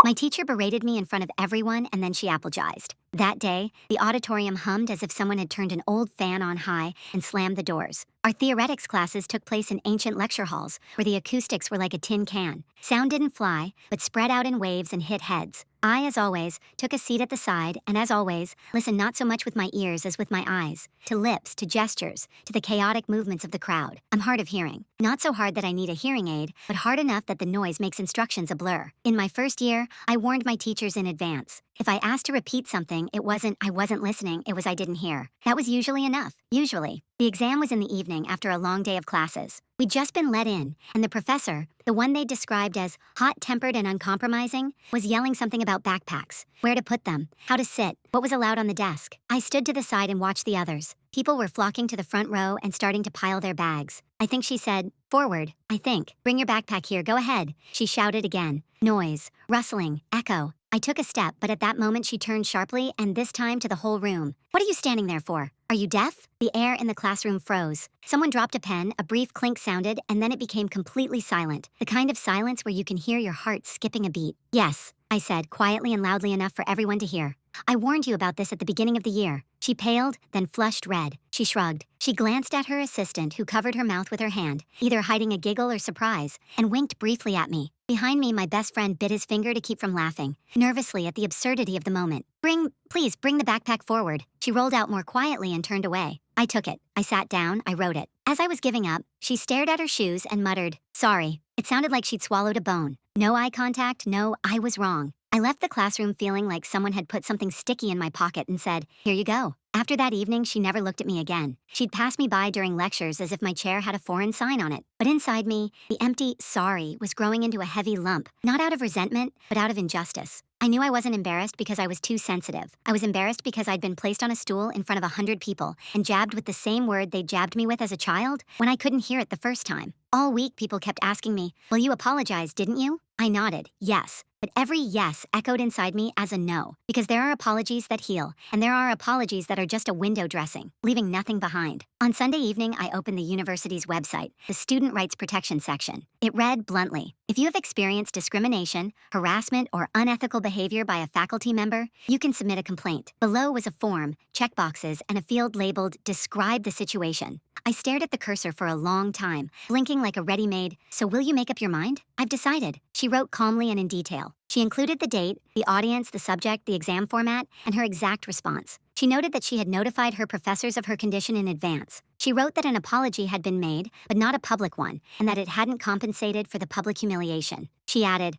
My teacher berated me in front of everyone and then she apologized. That day, the auditorium hummed as if someone had turned an old fan on high and slammed the doors. Our theoretics classes took place in ancient lecture halls where the acoustics were like a tin can. Sound didn't fly, but spread out in waves and hit heads. I, as always, took a seat at the side and, as always, listened not so much with my ears as with my eyes, to lips, to gestures, to the chaotic movements of the crowd. I'm hard of hearing. Not so hard that I need a hearing aid, but hard enough that the noise makes instructions a blur. In my first year, I warned my teachers in advance. If I asked to repeat something, it wasn't I wasn't listening, it was I didn't hear. That was usually enough. Usually. The exam was in the evening after a long day of classes. We'd just been let in, and the professor, the one they described as hot-tempered and uncompromising, was yelling something about backpacks, where to put them, how to sit, what was allowed on the desk. I stood to the side and watched the others. People were flocking to the front row and starting to pile their bags. I think she said, "Forward, I think. Bring your backpack here, go ahead." She shouted again. Noise, rustling, echo. I took a step, but at that moment she turned sharply, and this time to the whole room. "What are you standing there for? Are you deaf?" The air in the classroom froze. Someone dropped a pen, a brief clink sounded, and then it became completely silent. The kind of silence where you can hear your heart skipping a beat. "Yes," I said, quietly and loudly enough for everyone to hear. "I warned you about this at the beginning of the year." She paled, then flushed red. She shrugged. She glanced at her assistant, who covered her mouth with her hand, either hiding a giggle or surprise, and winked briefly at me. Behind me, my best friend bit his finger to keep from laughing, nervously at the absurdity of the moment. Please bring the backpack forward." She rolled out more quietly and turned away. I took it. I sat down, I wrote it. As I was giving up, she stared at her shoes and muttered, "Sorry." It sounded like she'd swallowed a bone. No eye contact, no, I was wrong. I left the classroom feeling like someone had put something sticky in my pocket and said, "Here you go." After that evening, she never looked at me again. She'd pass me by during lectures as if my chair had a foreign sign on it. But inside me, the empty sorry was growing into a heavy lump, not out of resentment, but out of injustice. I knew I wasn't embarrassed because I was too sensitive. I was embarrassed because I'd been placed on a stool in front of 100 people and jabbed with the same word they jabbed me with as a child when I couldn't hear it the first time. All week, people kept asking me, "Well, you apologized, didn't you?" I nodded, yes. But every yes echoed inside me as a no, because there are apologies that heal, and there are apologies that are just a window dressing, leaving nothing behind. On Sunday evening, I opened the university's website, the Student Rights Protection section. It read bluntly, "If you have experienced discrimination, harassment, or unethical behavior by a faculty member, you can submit a complaint." Below was a form, checkboxes, and a field labeled "Describe the situation." I stared at the cursor for a long time, blinking like a ready-made, "So will you make up your mind?" "I've decided," she wrote calmly and in detail. She included the date, the audience, the subject, the exam format, and her exact response. She noted that she had notified her professors of her condition in advance. She wrote that an apology had been made, but not a public one, and that it hadn't compensated for the public humiliation. She added,